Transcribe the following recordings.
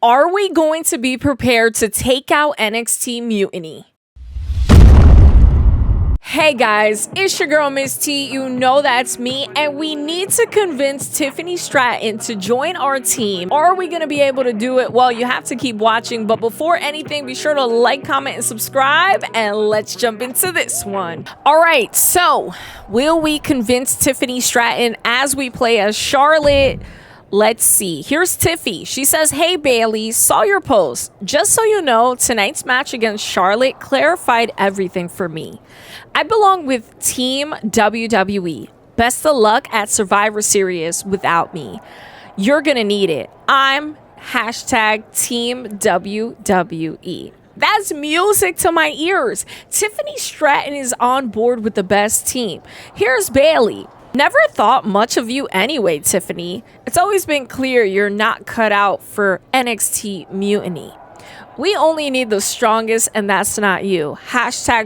Are we going to be prepared to take out NXT Mutiny? Hey guys, it's your girl Miss T, you know that's me, and we need to convince Tiffany Stratton to join our team. Are we going to be able to do it? Well, you have to keep watching, but before anything, be sure to like, comment, and subscribe, and let's jump into this one. Alright, so, will we convince Tiffany Stratton as we play as Charlotte? Let's see. Here's Tiffy. She says, "Hey Bailey, saw your post. Just so you know, tonight's match against Charlotte clarified everything for me. I belong with Team WWE. Best of luck at Survivor Series without me. You're gonna need it. I'm #Team WWE." That's music to my ears. Tiffany Stratton is on board with the best team. Here's Bailey. "Never thought much of you anyway, Tiffany. It's always been clear you're not cut out for NXT Mutiny. We only need the strongest, and that's not you.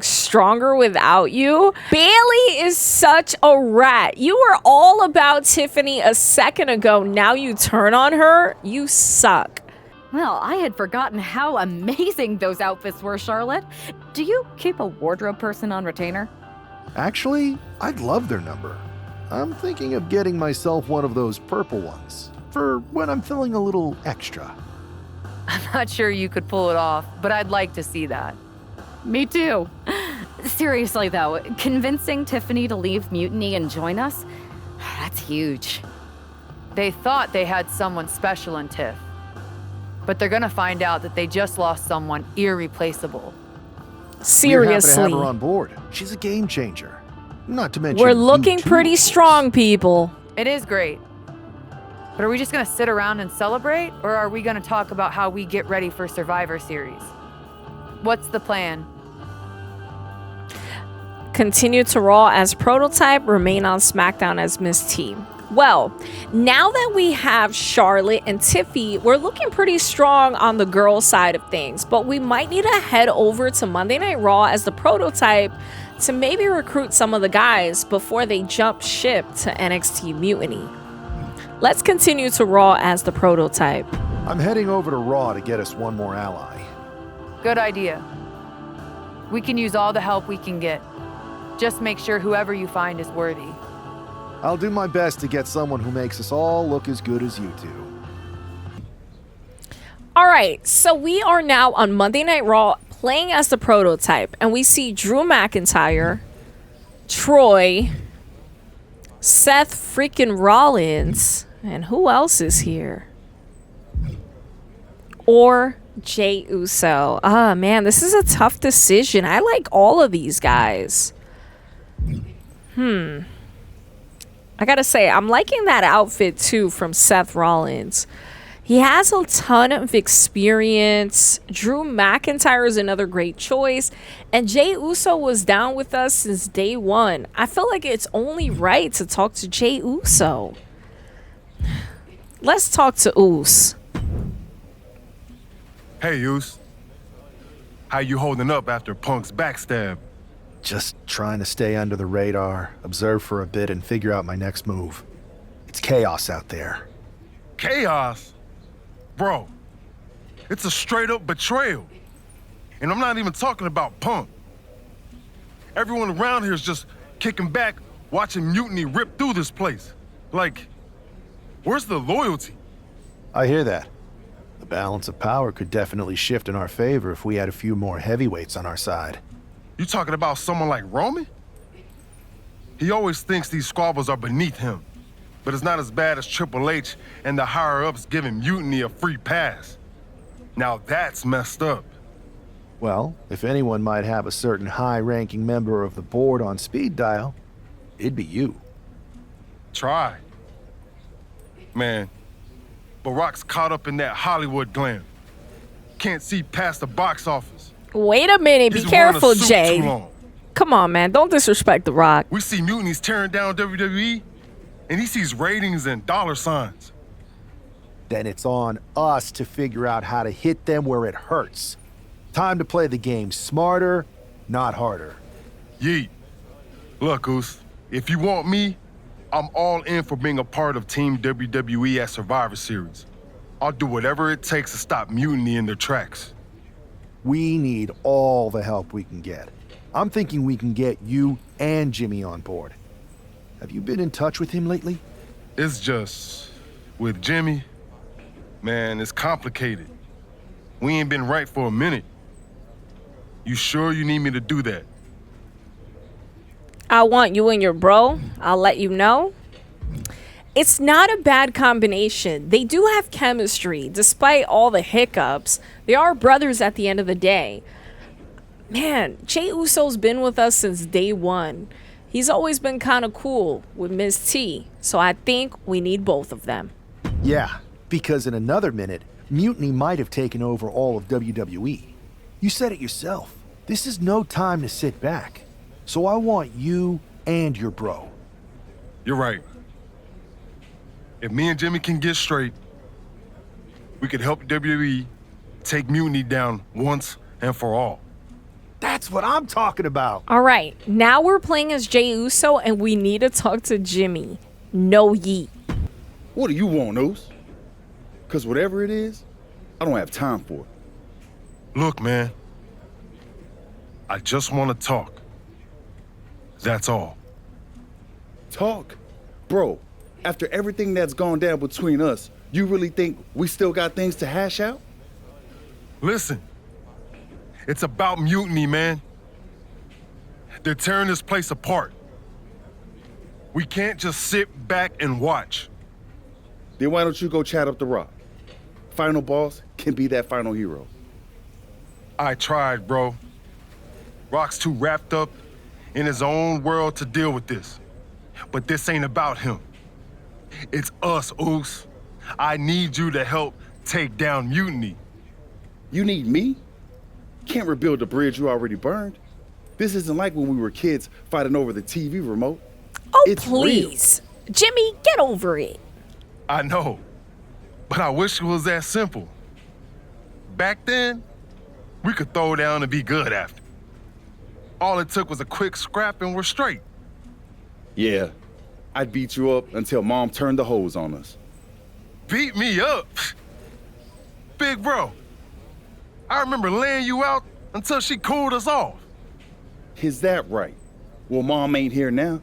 #stronger without you." Bailey is such a rat. You were all about Tiffany a second ago. Now you turn on her? You suck. Well, I had forgotten how amazing those outfits were, Charlotte. Do you keep a wardrobe person on retainer? Actually, I'd love their number. I'm thinking of getting myself one of those purple ones for when I'm feeling a little extra. I'm not sure you could pull it off, but I'd like to see that. Me too. Seriously though, convincing Tiffany to leave Mutiny and join us? That's huge. They thought they had someone special in Tiff, but they're gonna find out that they just lost someone irreplaceable. We're happy to Seriously. have her on board. She's a game changer. Not to mention, We're you looking too, pretty of course. strong, people. It is great. But are we just gonna sit around and celebrate, or are we gonna talk about how we get ready for Survivor Series? What's the plan? Continue to Raw as Prototype, remain on Smackdown as Miss T. Well, now that we have Charlotte and Tiffy, we're looking pretty strong on the girl side of things, but we might need to head over to Monday Night Raw as the Prototype to maybe recruit some of the guys before they jump ship to NXT Mutiny. Let's continue to Raw as the Prototype. I'm heading over to Raw to get us one more ally. Good idea. We can use all the help we can get. Just make sure whoever you find is worthy. I'll do my best to get someone who makes us all look as good as you two. All right, so we are now on Monday Night Raw playing as the Prototype, and we see Drew McIntyre, Troy, Seth freaking Rollins, and who else is here? Or Jey Uso. Ah, man, this is a tough decision. I like all of these guys. I gotta say, I'm liking that outfit too from Seth Rollins. He has a ton of experience. Drew McIntyre is another great choice. And Jey Uso was down with us since day one. I feel like it's only right to talk to Jey Uso. Let's talk to Us. Hey, Us. How you holding up after Punk's backstab? Just trying to stay under the radar, observe for a bit, and figure out my next move. It's chaos out there. Chaos? Bro, it's a straight-up betrayal. And I'm not even talking about Punk. Everyone around here is just kicking back, watching Mutiny rip through this place. Like, where's the loyalty? I hear that. The balance of power could definitely shift in our favor if we had a few more heavyweights on our side. You talking about someone like Roman? He always thinks these squabbles are beneath him. But it's not as bad as Triple H and the higher-ups giving Mutiny a free pass. Now that's messed up. Well, if anyone might have a certain high-ranking member of the board on speed dial, it'd be you. Try. Man, Barack's caught up in that Hollywood glam. Can't see past the box office. Wait a minute. Be He's wearing a careful, suit Jay. too long. Come on, man. Don't disrespect The Rock. We see Mutiny's tearing down WWE, and he sees ratings and dollar signs. Then it's on us to figure out how to hit them where it hurts. Time to play the game smarter, not harder. Yeet. Look, Goose, if you want me, I'm all in for being a part of Team WWE at Survivor Series. I'll do whatever it takes to stop mutiny in their tracks. We need all the help we can get. I'm thinking we can get you and Jimmy on board. Have you been in touch with him lately? It's just, with Jimmy, man, it's complicated. We ain't been right for a minute. You sure you need me to do that? I want you and your bro. I'll let you know. It's not a bad combination. They do have chemistry. Despite all the hiccups, they are brothers at the end of the day. Man, Jey Uso's been with us since day one. He's always been kind of cool with Ms. T. So I think we need both of them. Yeah, because in another minute, Mutiny might have taken over all of WWE. You said it yourself. This is no time to sit back. So I want you and your bro. You're right. If me and Jimmy can get straight, we could help WWE take Mutiny down once and for all. That's what I'm talking about. All right, now we're playing as Jey Uso and we need to talk to Jimmy. No yeet. What do you want, Oos? Because whatever it is, I don't have time for it. Look, man, I just want to talk. That's all. Talk? Bro, after everything that's gone down between us, you really think we still got things to hash out? Listen, it's about mutiny, man. They're tearing this place apart. We can't just sit back and watch. Then why don't you go chat up the Rock? Final boss can be that final hero. I tried, bro. Rock's too wrapped up in his own world to deal with this. But this ain't about him. It's us, Oos. I need you to help take down mutiny. You need me? Can't rebuild the bridge you already burned. This isn't like when we were kids fighting over the TV remote. Oh, It's please. Jimmy, get over it. I know, but I wish it was that simple. Back then, we could throw down and be good after. All it took was a quick scrap and we're straight. Yeah, I'd beat you up until Mom turned the hose on us. Beat me up? Big bro, I remember laying you out until she cooled us off. Is that right? Well, Mom ain't here now,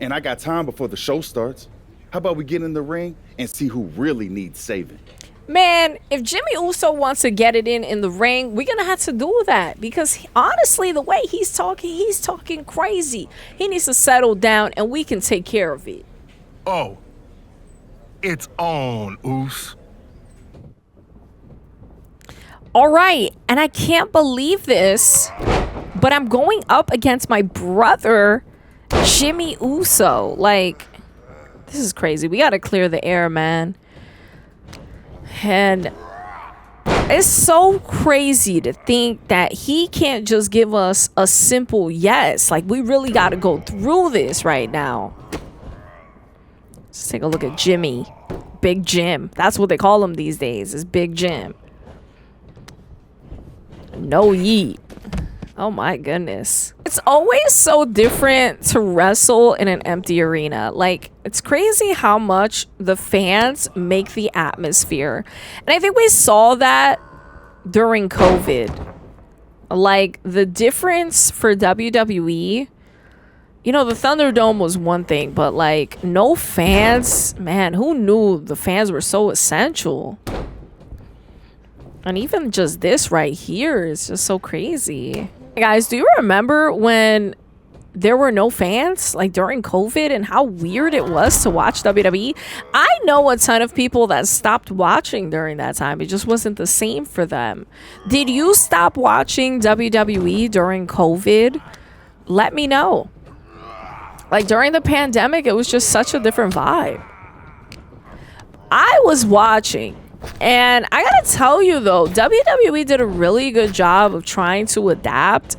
and I got time before the show starts. How about we get in the ring and see who really needs saving? Man, if Jimmy Uso wants to get it in the ring, we're going to have to do that. Because honestly, the way he's talking crazy. He needs to settle down and we can take care of it. Oh, it's on, Oos. All right, and I can't believe this, but I'm going up against my brother, Jimmy Uso. Like, this is crazy. We got to clear the air, man. And it's so crazy to think that he can't just give us a simple yes. Like, we really got to go through this right now. Let's take a look at Jimmy. Big Jim. That's what they call him these days, is Big Jim. No yeet. Oh my goodness. It's always so different to wrestle in an empty arena. Like, it's crazy how much the fans make the atmosphere. And I think we saw that during COVID. Like, the difference for WWE, you know, the Thunderdome was one thing, but like, no fans, man, who knew the fans were so essential? And even just this right here is just so crazy. Guys, do you remember when there were no fans, like during COVID, and how weird it was to watch WWE? I know a ton of people that stopped watching during that time. It just wasn't the same for them. Did you stop watching WWE during COVID? Let me know. Like, during the pandemic, it was just such a different vibe. I was watching. And I gotta tell you though, WWE did a really good job of trying to adapt.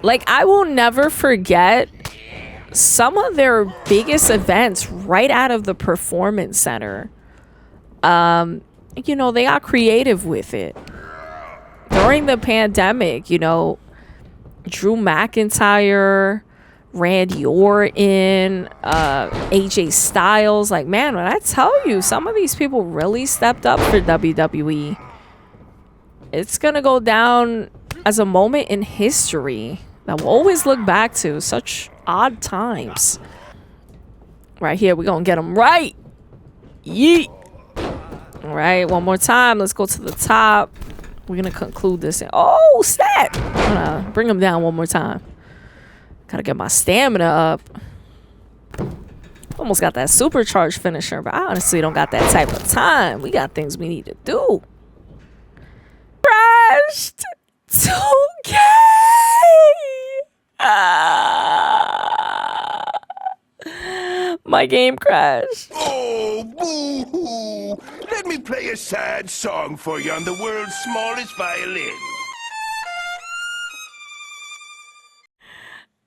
Like, I will never forget some of their biggest events right out of the Performance Center. You know, they got creative with it. During the pandemic, you know, Drew McIntyre Randy Orton, AJ Styles. Like, man, when I tell you, some of these people really stepped up for WWE. It's gonna go down as a moment in history that we'll always look back to. Such odd times. Right here, we're gonna get them right. Yeet. All right, one more time. Let's go to the top. We're gonna conclude this. Oh, snap! I'm gonna bring him down one more time. Gotta get my stamina up. Almost got that supercharged finisher, but I honestly don't got that type of time. We got things we need to do. Crashed 2K! My game crashed. Oh, boo-hoo! Let me play a sad song for you on the world's smallest violin.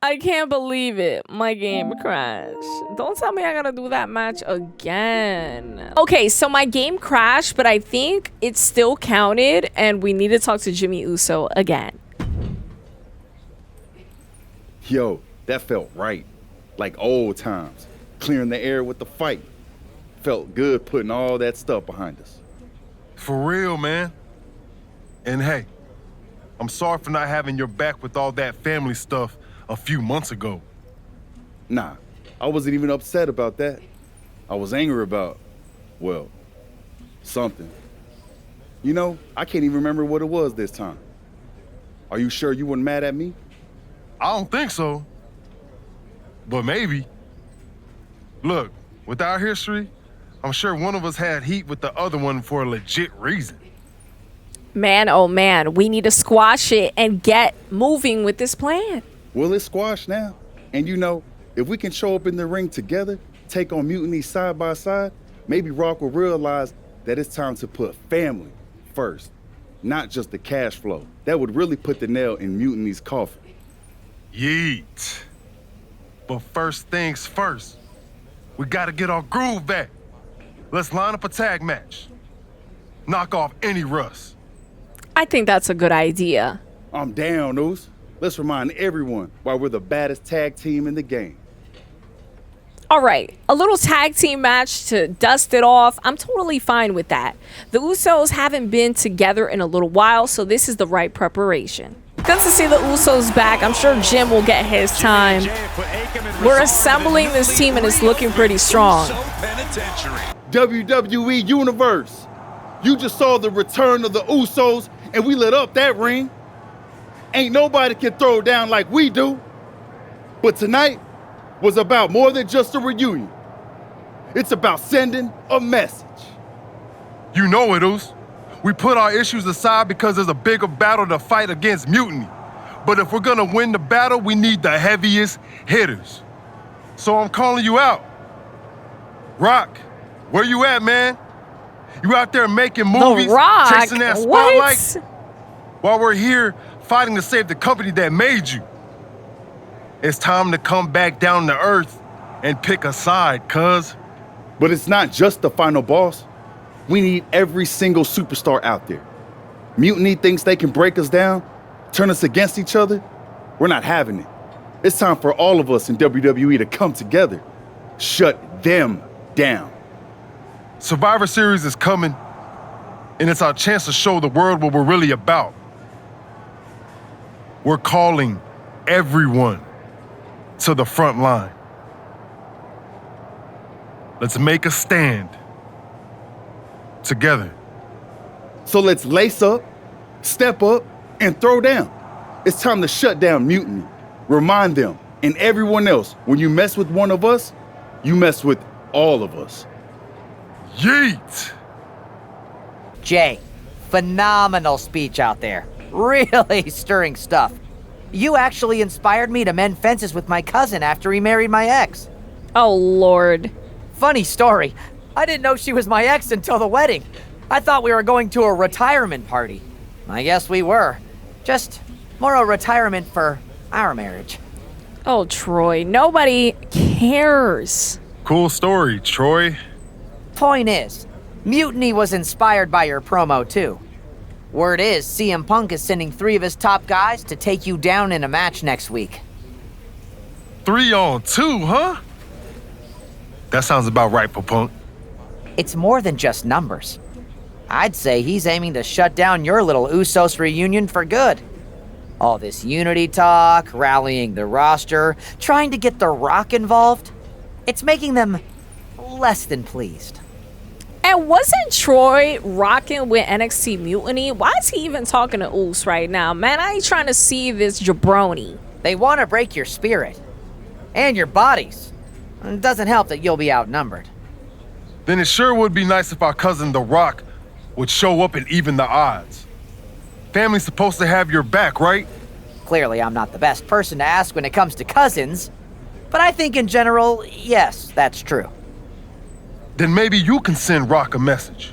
I can't believe it. My game crashed. Don't tell me I gotta do that match again. Okay, so my game crashed, but I think it still counted, and we need to talk to Jimmy Uso again. Yo, that felt right. Like old times. Clearing the air with the fight. Felt good putting all that stuff behind us. For real, man. And hey, I'm sorry for not having your back with all that family stuff a few months ago. Nah, I wasn't even upset about that. I was angry about, well, something. You know, I can't even remember what it was this time. Are you sure you weren't mad at me? I don't think so. But maybe. Look, with our history, I'm sure one of us had heat with the other one for a legit reason. Man, oh man, we need to squash it and get moving with this plan. Well, it's squashed now. And you know, if we can show up in the ring together, take on Mutiny side by side, maybe Rock will realize that it's time to put family first, not just the cash flow. That would really put the nail in Mutiny's coffin. Yeet. But first things first, we gotta get our groove back. Let's line up a tag match. Knock off any rust. I think that's a good idea. I'm down, Oos. Let's remind everyone why we're the baddest tag team in the game. All right, a little tag team match to dust it off. I'm totally fine with that. The Usos haven't been together in a little while, so this is the right preparation. Good to see the Usos back. I'm sure Jim will get his time. We're assembling this team and it's looking pretty strong. WWE Universe, you just saw the return of the Usos and we lit up that ring. Ain't nobody can throw down like we do. But tonight was about more than just a reunion. It's about sending a message. You know it, Oos. We put our issues aside because there's a bigger battle to fight against Mutiny. But if we're gonna win the battle, we need the heaviest hitters. So I'm calling you out. Rock, where you at, man? You out there making movies, The Rock? chasing that spotlight? What? While we're here fighting to save the company that made you. It's time to come back down to earth and pick a side, cuz. But it's not just the final boss. We need every single superstar out there. Mutiny thinks they can break us down, turn us against each other. We're not having it. It's time for all of us in WWE to come together. Shut them down. Survivor Series is coming, and it's our chance to show the world what we're really about. We're calling everyone to the front line. Let's make a stand together. So let's lace up, step up, and throw down. It's time to shut down Mutiny. Remind them and everyone else, when you mess with one of us, you mess with all of us. Yeet! Jay, phenomenal speech out there. Really stirring stuff. You actually inspired me to mend fences with my cousin after he married my ex. Oh, Lord. Funny story. I didn't know she was my ex until the wedding. I thought we were going to a retirement party. I guess we were. Just more a retirement for our marriage. Oh, Troy, nobody cares. Cool story, Troy. Point is, Mutiny was inspired by your promo too. Word is, CM Punk is sending 3 of his top guys to take you down in a match next week. 3-on-2, huh? That sounds about right, Punk. It's more than just numbers. I'd say he's aiming to shut down your little Usos reunion for good. All this unity talk, rallying the roster, trying to get The Rock involved, it's making them less than pleased. And wasn't Troy rocking with NXT Mutiny? Why is he even talking to Usos right now? Man, I ain't trying to see this jabroni. They want to break your spirit and your bodies. It doesn't help that you'll be outnumbered. Then it sure would be nice if our cousin The Rock would show up and even the odds. Family's supposed to have your back, right? Clearly, I'm not the best person to ask when it comes to cousins, but I think in general, yes, that's true. Then maybe you can send Rock a message.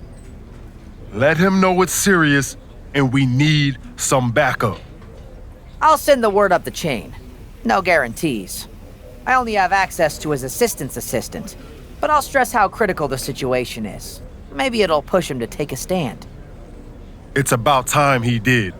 Let him know it's serious and we need some backup. I'll send the word up the chain. No guarantees. I only have access to his assistant's assistant, but I'll stress how critical the situation is. Maybe it'll push him to take a stand. It's about time he did.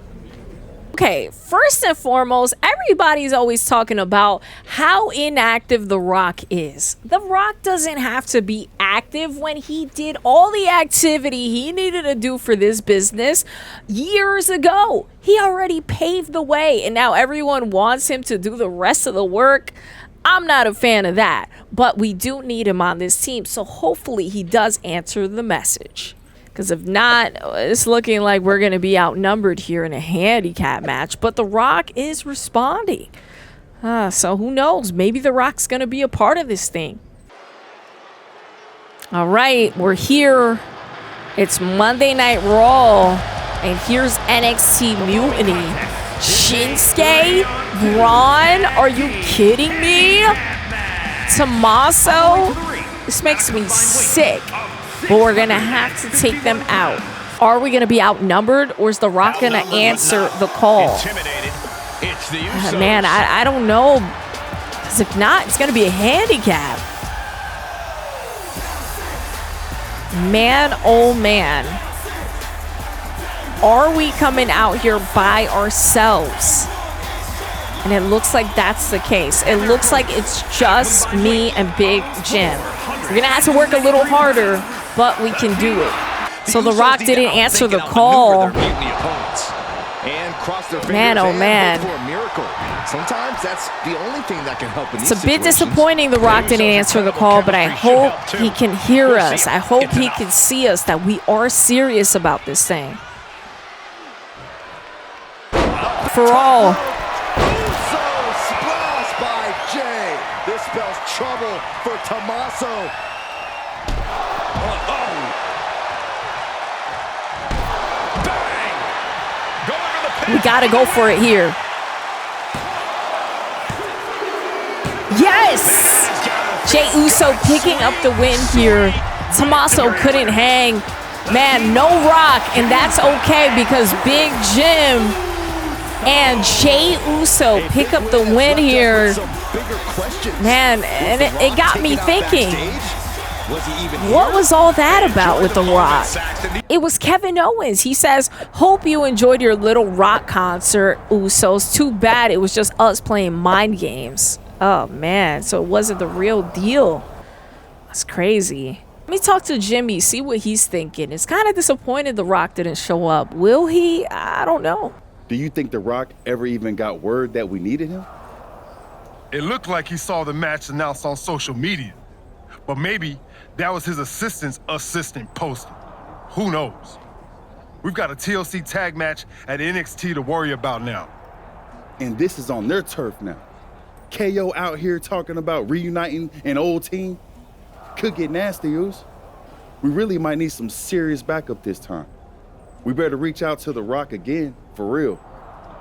Okay, first and foremost, everybody's always talking about how inactive The Rock is. The Rock doesn't have to be active when he did all the activity he needed to do for this business years ago. He already paved the way, and now everyone wants him to do the rest of the work. I'm not a fan of that, but we do need him on this team, so hopefully he does answer the message. Because if not, it's looking like we're going to be outnumbered here in a handicap match. But The Rock is responding. So who knows? Maybe The Rock's going to be a part of this thing. All right, we're here. It's Monday Night Raw. And here's NXT Mutiny. Shinsuke? Braun? Are you kidding me? Tommaso? This makes me sick. But we're going to have to take them out. Are we going to be outnumbered, or is The Rock going to answer the call? Man, I don't know. Because if not, it's going to be a handicap. Man, oh man. Are we coming out here by ourselves? And it looks like that's the case. It looks like it's just me and Big Jim. We're going to have to work a little harder, but we can do it. So The Rock didn't answer the call. Man, oh man. Sometimes that's the only thing that can help in these It's a bit disappointing The Rock didn't answer the call, but I hope he can hear us. I hope he can see us, that we are serious about this thing. For all. Splash by Jay. This spells trouble for Tommaso. We gotta go for it here. Yes! Jey Uso picking up the win here. Tommaso couldn't hang. Man, no Rock, and that's okay because Big Jim and Jey Uso pick up the win here. Man, and it got me thinking. What was all that about with The Rock? It was Kevin Owens. He says, hope you enjoyed your little Rock concert, Usos. Too bad it was just us playing mind games. Oh, man. So it wasn't the real deal. That's crazy. Let me talk to Jimmy, see what he's thinking. It's kind of disappointed The Rock didn't show up. Will he? I don't know. Do you think The Rock ever even got word that we needed him? It looked like he saw the match announced on social media. But maybe that was his assistant's assistant posting. Who knows? We've got a TLC tag match at NXT to worry about now. And this is on their turf now. KO out here talking about reuniting an old team. Could get nasty, Us. We really might need some serious backup this time. We better reach out to The Rock again, for real.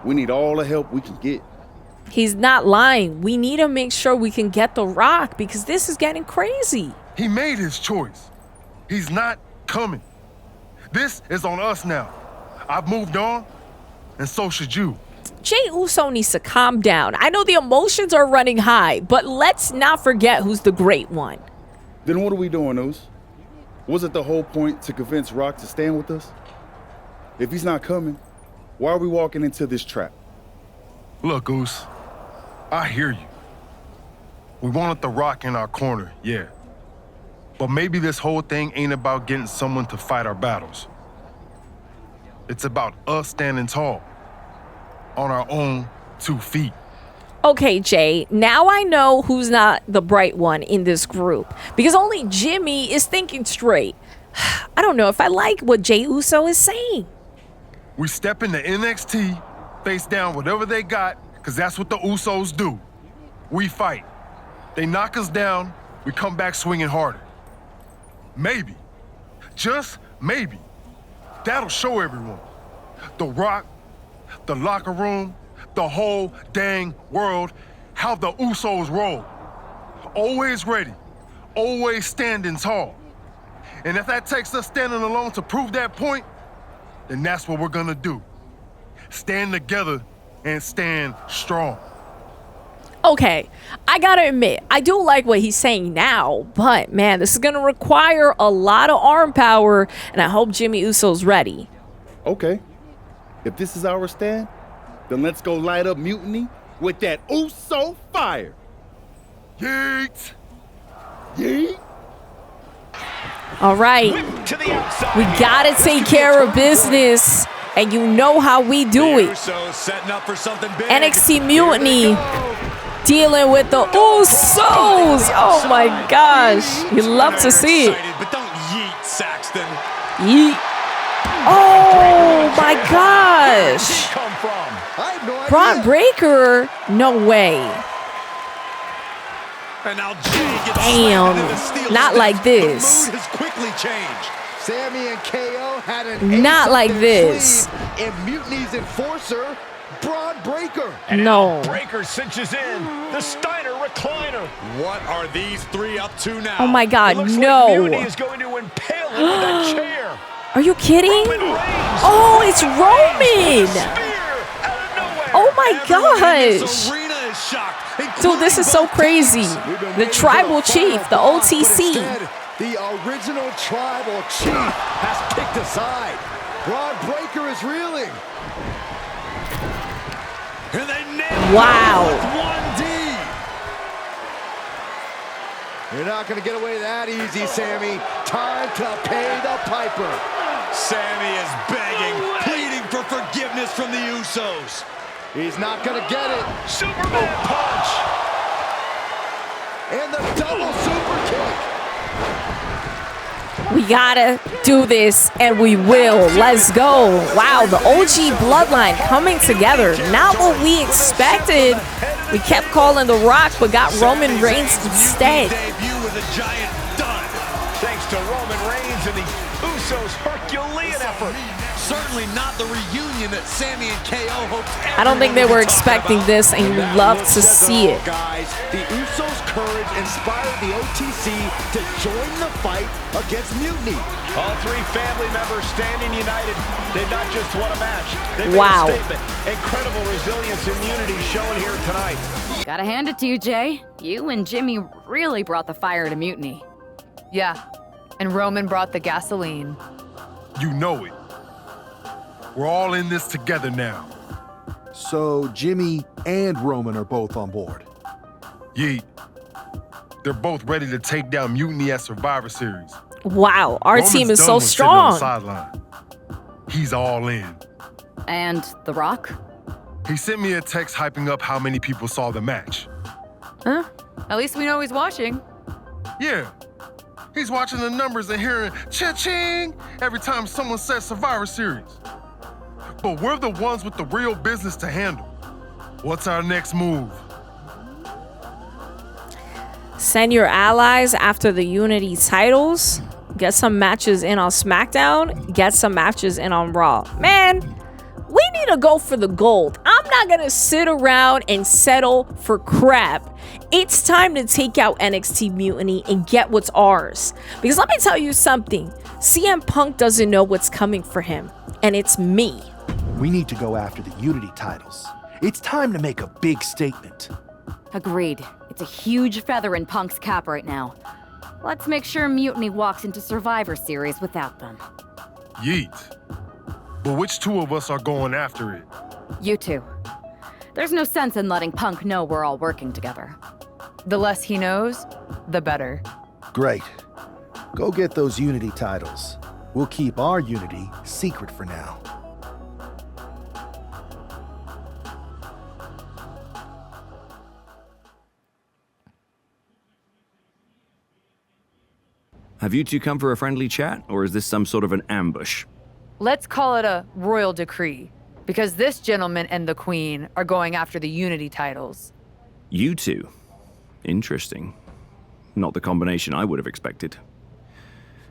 We need all the help we can get. He's not lying. We need to make sure we can get The Rock because this is getting crazy. He made his choice. He's not coming. This is on us now. I've moved on, and so should you. Jey Uso needs to calm down. I know the emotions are running high, but let's not forget who's the great one. Then what are we doing, Us? Was it the whole point to convince Rock to stand with us? If he's not coming, why are we walking into this trap? Look, Goose, I hear you. We wanted The Rock in our corner, yeah. But maybe this whole thing ain't about getting someone to fight our battles. It's about us standing tall, on our own 2 feet. Okay, Jay, now I know who's not the bright one in this group, because only Jimmy is thinking straight. I don't know if I like what Jey Uso is saying. We step into NXT, face down whatever they got, because that's what the Usos do. We fight. They knock us down, we come back swinging harder. Maybe, just maybe, that'll show everyone. The Rock, the locker room, the whole dang world, how the Usos roll. Always ready, always standing tall. And if that takes us standing alone to prove that point, then that's what we're gonna do. Stand together and stand strong. Okay, I gotta admit, I do like what he's saying now, but man, this is gonna require a lot of arm power, and I hope Jimmy Uso's ready. Okay. If this is our stand, then let's go light up Mutiny with that Uso fire. Yeet! Yeet! All right, we gotta take care of business, and you know how we do it. NXT Mutiny dealing with the Usos. Oh my gosh, you love to see it. But don't yeet, Saxton. Yeet. Oh my gosh. Braun Breaker? No way. And now Jey gets Damn, not like this. The mood has quickly changed. Sammy and KO had an Not ace like up their this. sleeve, and Mutiny's enforcer, Braun Breaker. No. Breaker cinches in. The Steiner recliner. What are these 3 up to now? Oh my It God, looks no. like Mutiny is going to impale him with that chair. Are you kidding? Roman Reigns. Oh, it's Roman. Spear out of nowhere. Oh my Everyone in this gosh. arena is shocked, Dude, this is so including both crazy. teams. We've been The waiting tribal for chief, the final boss, but OTC. instead, the original tribal chief has picked a side. Braun Breaker is reeling. And they nailed Wow. him with 1D. You're not going to get away that easy, Sammy. Time to pay the piper. Sammy is begging, pleading for forgiveness from the Usos. He's not going to get it. Superman punch. And the double super kick. We gotta do this, and we will. Let's go. Wow, the OG bloodline coming together. Not what we expected. We kept calling The Rock, but got Roman Reigns instead. Debut with a giant dud. Thanks to Roman Reigns and the Usos' Herculean effort. Certainly not the reunion that Sammy and KO hoped. I don't think they were expecting this, and you love to Says it see all, it. Guys, the Usos' courage inspired the OTC to join the fight against Mutiny. All 3 family members standing united. They've not just won a match. They've Wow. made a statement. Incredible resilience and unity shown here tonight. Gotta hand it to you, Jay. You and Jimmy really brought the fire to Mutiny. Yeah, and Roman brought the gasoline. You know it. We're all in this together now. So Jimmy and Roman are both on board. Yeet. They're both ready to take down Mutiny at Survivor Series. Wow, our Roman's team is done so with sitting on the strong. sideline. He's all in. And The Rock? He sent me a text hyping up how many people saw the match. Huh? At least we know he's watching. Yeah. He's watching the numbers and hearing cha-ching every time someone says Survivor Series. But we're the ones with the real business to handle. What's our next move? Send your allies after the Unity titles. Get some matches in on Smackdown. Get some matches in on Raw. Man, we need to go for the gold. I'm not going to sit around and settle for crap. It's time to take out NXT Mutiny and get what's ours. Because let me tell you something. CM Punk doesn't know what's coming for him. And it's me. We need to go after the Unity titles. It's time to make a big statement. Agreed. It's a huge feather in Punk's cap right now. Let's make sure Mutiny walks into Survivor Series without them. Yeet. But which 2 of us are going after it? You two. There's no sense in letting Punk know we're all working together. The less he knows, the better. Great. Go get those Unity titles. We'll keep our Unity secret for now. Have you two come for a friendly chat, or is this some sort of an ambush? Let's call it a royal decree, because this gentleman and the queen are going after the Unity titles. You two? Interesting. Not the combination I would have expected.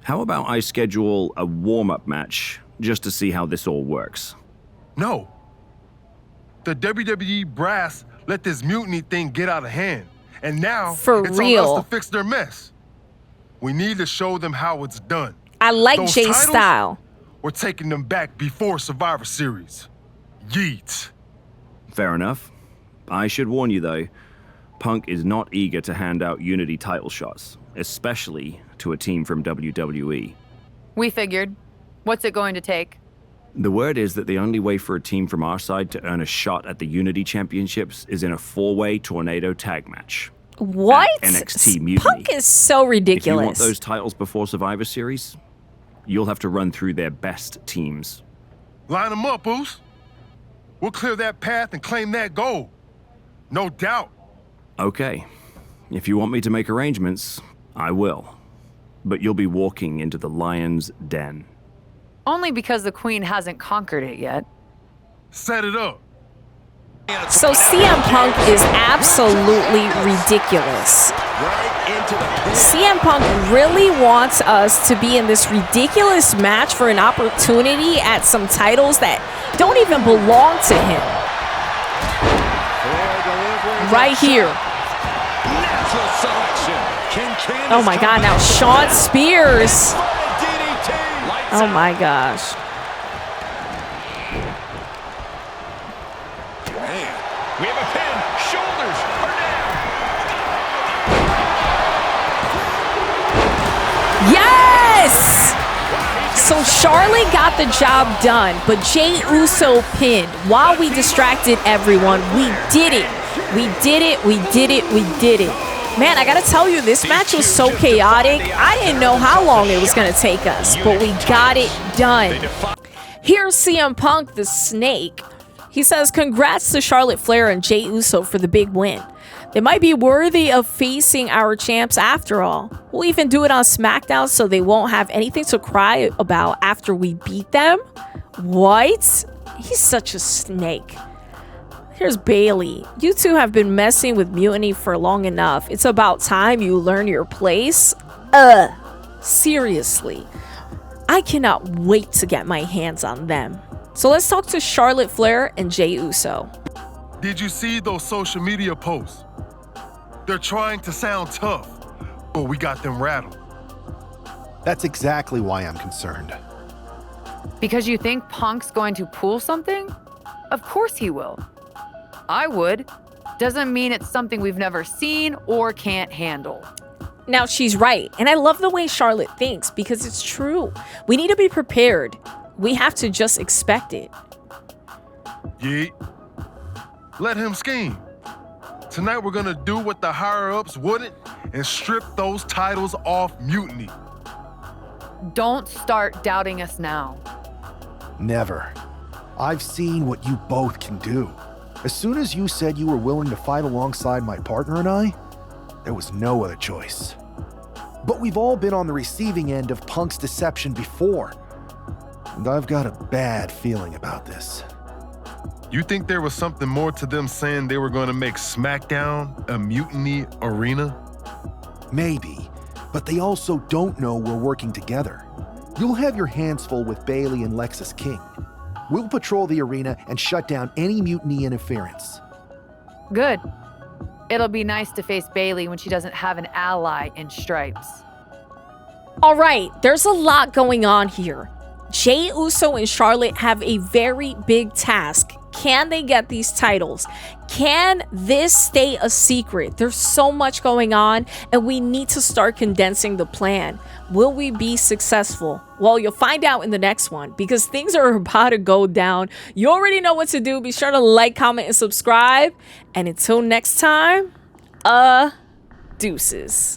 How about I schedule a warm-up match just to see how this all works? No. The WWE brass let this mutiny thing get out of hand. And now For it's real. on us to fix their mess. We need to show them how it's done. I like Those Jay's titles, style. We're taking them back before Survivor Series. Yeet. Fair enough. I should warn you, though, Punk is not eager to hand out Unity title shots, especially to a team from WWE. We figured. What's it going to take? The word is that the only way for a team from our side to earn a shot at the Unity Championships is in a 4-way tornado tag match. What? NXT Mutiny. Punk is so ridiculous. If you want those titles before Survivor Series, you'll have to run through their best teams. Line them up, Oos. We'll clear that path and claim that gold. No doubt. Okay. If you want me to make arrangements, I will. But you'll be walking into the lion's den. Only because the queen hasn't conquered it yet. Set it up. So CM Punk is absolutely ridiculous. CM Punk really wants us to be in this ridiculous match for an opportunity at some titles that don't even belong to him. Right here. Oh my God, now Shawn Spears. Oh my gosh. We have a pin. Shoulders are down. Yes! So Charlotte got the job done, but Jey Uso pinned while we distracted everyone. We did it. We did it. We did it. We did it. Man, I gotta tell you, this match was so chaotic. I didn't know how long it was gonna take us, but we got it done. Here's CM Punk, the Snake. He says, congrats to Charlotte Flair and Jey Uso for the big win. They might be worthy of facing our champs after all. We'll even do it on Smackdown so they won't have anything to cry about after we beat them. What? He's such a snake. Here's Bailey. You two have been messing with Mutiny for long enough. It's about time you learn your place. Seriously. I cannot wait to get my hands on them. So let's talk to Charlotte Flair and Jey Uso. Did you see those social media posts? They're trying to sound tough, but we got them rattled. That's exactly why I'm concerned. Because you think Punk's going to pull something? Of course he will. I would. Doesn't mean it's something we've never seen or can't handle. Now, she's right. And I love the way Charlotte thinks because it's true. We need to be prepared. We have to just expect it. Yeet. Let him scheme. Tonight we're gonna do what the higher-ups wouldn't and strip those titles off Mutiny. Don't start doubting us now. Never. I've seen what you both can do. As soon as you said you were willing to fight alongside my partner and I, there was no other choice. But we've all been on the receiving end of Punk's deception before. And I've got a bad feeling about this. You think there was something more to them saying they were going to make Smackdown a mutiny arena? Maybe, but they also don't know we're working together. You'll have your hands full with Bailey and Lexus King. We'll patrol the arena and shut down any mutiny interference. Good. It'll be nice to face Bailey when she doesn't have an ally in Stripes. All right, there's a lot going on here. Jey Uso and Charlotte have a very big task. Can they get these titles? Can this stay a secret? There's so much going on, and we need to start condensing the plan. Will we be successful? Well, you'll find out in the next one because things are about to go down. You already know what to do. Be sure to like, comment, and subscribe. And until next time, Deuces.